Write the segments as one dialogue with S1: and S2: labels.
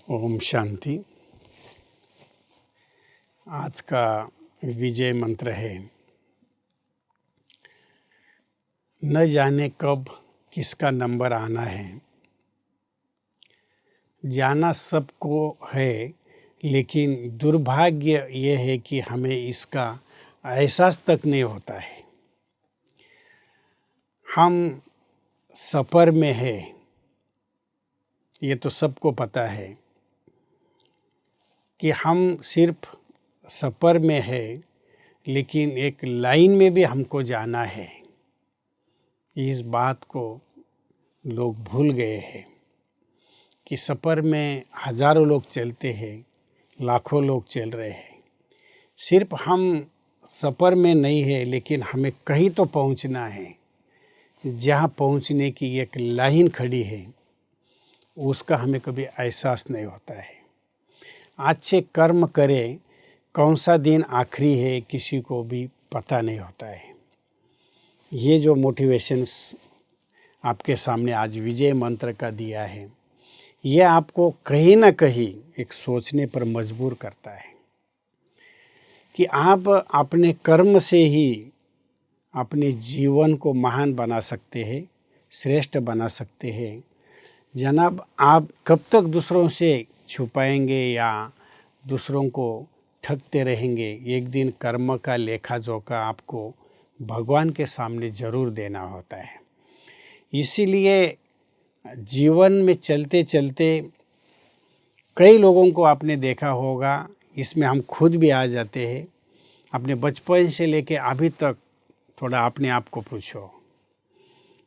S1: ओम शांति। आज का विजय मंत्र है, न जाने कब किसका नंबर आना है। जाना सबको है, लेकिन दुर्भाग्य ये है कि हमें इसका एहसास तक नहीं होता है। हम सफ़र में है, ये तो सबको पता है कि हम सिर्फ सफ़र में है, लेकिन एक लाइन में भी हमको जाना है। इस बात को लोग भूल गए हैं कि सफ़र में हज़ारों लोग चलते हैं, लाखों लोग चल रहे हैं। सिर्फ हम सफ़र में नहीं है, लेकिन हमें कहीं तो पहुंचना है। जहां पहुंचने की एक लाइन खड़ी है, उसका हमें कभी एहसास नहीं होता है। अच्छे कर्म करें, कौन सा दिन आखिरी है किसी को भी पता नहीं होता है। ये जो मोटिवेशंस आपके सामने आज विजय मंत्र का दिया है, ये आपको कहीं ना कहीं एक सोचने पर मजबूर करता है कि आप अपने कर्म से ही अपने जीवन को महान बना सकते हैं, श्रेष्ठ बना सकते हैं। जनाब, आप कब तक दूसरों से छुपाएंगे या दूसरों को ठगते रहेंगे? एक दिन कर्म का लेखा जोखा आपको भगवान के सामने ज़रूर देना होता है। इसीलिए जीवन में चलते चलते कई लोगों को आपने देखा होगा, इसमें हम खुद भी आ जाते हैं। अपने बचपन से लेके अभी तक थोड़ा अपने आप को पूछो,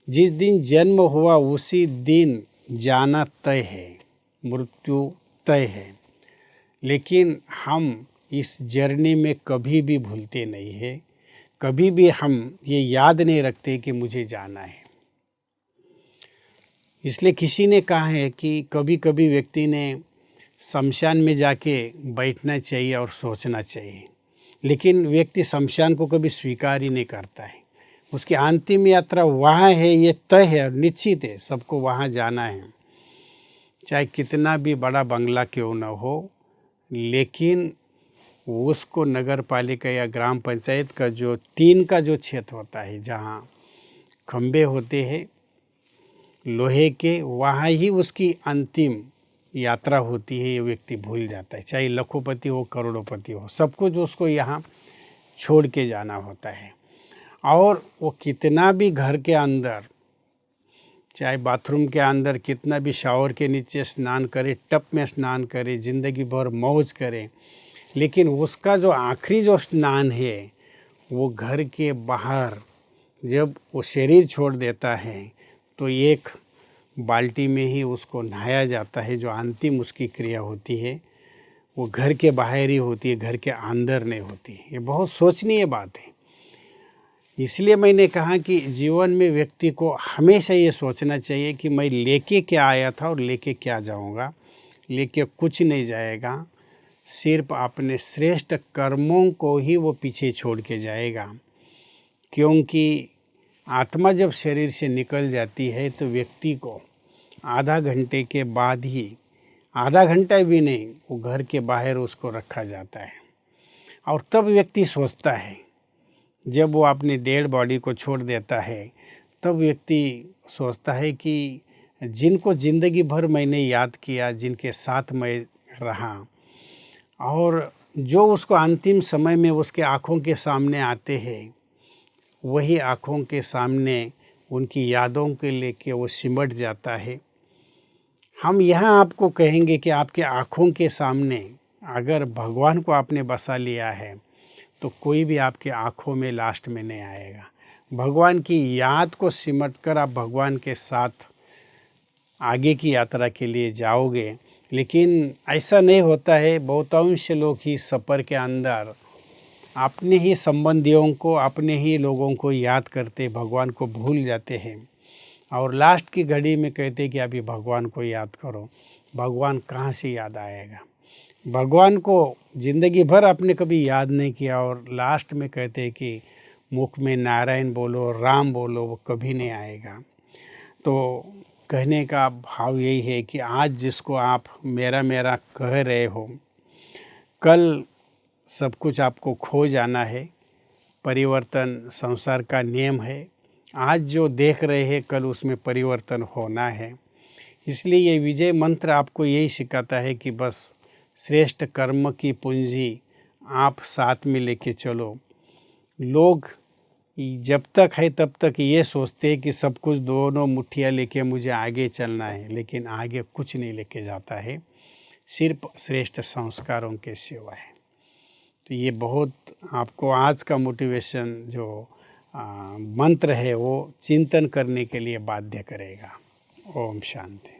S1: जिस दिन जन्म हुआ उसी दिन जाना तय है, मृत्यु तय है। लेकिन हम इस जर्नी में कभी भी भूलते नहीं है, कभी भी हम ये याद नहीं रखते कि मुझे जाना है। इसलिए किसी ने कहा है कि कभी कभी व्यक्ति ने शमशान में जाके बैठना चाहिए और सोचना चाहिए, लेकिन व्यक्ति शमशान को कभी स्वीकार ही नहीं करता है। उसकी अंतिम यात्रा वहाँ है, ये तय है और निश्चित है, सबको वहाँ जाना है। चाहे कितना भी बड़ा बंगला क्यों न हो, लेकिन उसको नगर पालिका या ग्राम पंचायत का जो टीन का जो क्षेत्र होता है, जहाँ खंबे होते हैं लोहे के, वहाँ ही उसकी अंतिम यात्रा होती है। ये व्यक्ति भूल जाता है, चाहे लखोपति हो करोड़ोपति हो, सब कुछ उसको यहाँ छोड़ के जाना होता है। और वो कितना भी घर के अंदर, चाहे बाथरूम के अंदर कितना भी शावर के नीचे स्नान करे, टप में स्नान करे, ज़िंदगी भर मौज करे, लेकिन उसका जो आखिरी जो स्नान है वो घर के बाहर जब वो शरीर छोड़ देता है तो एक बाल्टी में ही उसको नहाया जाता है। जो अंतिम उसकी क्रिया होती है वो घर के बाहर ही होती है, घर के अंदर नहीं होती। ये बहुत सोचनीय बात है। इसलिए मैंने कहा कि जीवन में व्यक्ति को हमेशा ये सोचना चाहिए कि मैं लेके क्या आया था और लेके क्या जाऊंगा। लेके कुछ नहीं जाएगा, सिर्फ अपने श्रेष्ठ कर्मों को ही वो पीछे छोड़ के जाएगा। क्योंकि आत्मा जब शरीर से निकल जाती है तो व्यक्ति को आधा घंटे के बाद ही, आधा घंटा भी नहीं, वो घर के बाहर उसको रखा जाता है। और तब व्यक्ति सोचता है, जब वो अपनी डेड बॉडी को छोड़ देता है, तब व्यक्ति सोचता है कि जिनको ज़िंदगी भर मैंने याद किया, जिनके साथ मैं रहा, और जो उसको अंतिम समय में उसके आँखों के सामने आते हैं, वही आँखों के सामने उनकी यादों के लेके वो सिमट जाता है। हम यहाँ आपको कहेंगे कि आपके आँखों के सामने अगर भगवान को आपने बसा लिया है तो कोई भी आपके आँखों में लास्ट में नहीं आएगा। भगवान की याद को सिमट कर आप भगवान के साथ आगे की यात्रा के लिए जाओगे। लेकिन ऐसा नहीं होता है। बहुतांश लोग ही सफ़र के अंदर अपने ही संबंधियों को, अपने ही लोगों को याद करते, भगवान को भूल जाते हैं और लास्ट की घड़ी में कहते कि अभी भगवान को याद करो। भगवान कहाँ से याद आएगा? भगवान को ज़िंदगी भर आपने कभी याद नहीं किया और लास्ट में कहते कि मुख में नारायण बोलो, राम बोलो, वो कभी नहीं आएगा। तो कहने का भाव यही है कि आज जिसको आप मेरा मेरा कह रहे हो, कल सब कुछ आपको खो जाना है। परिवर्तन संसार का नियम है। आज जो देख रहे हैं कल उसमें परिवर्तन होना है। इसलिए ये विजय मंत्र आपको यही सिखाता है कि बस श्रेष्ठ कर्म की पूंजी आप साथ में लेके चलो। लोग जब तक है तब तक ये सोचते हैं कि सब कुछ दोनों मुट्ठियाँ लेके मुझे आगे चलना है, लेकिन आगे कुछ नहीं लेके जाता है, सिर्फ श्रेष्ठ संस्कारों के सिवाय। तो ये बहुत आपको आज का मोटिवेशन जो मंत्र है वो चिंतन करने के लिए बाध्य करेगा। ओम शांति।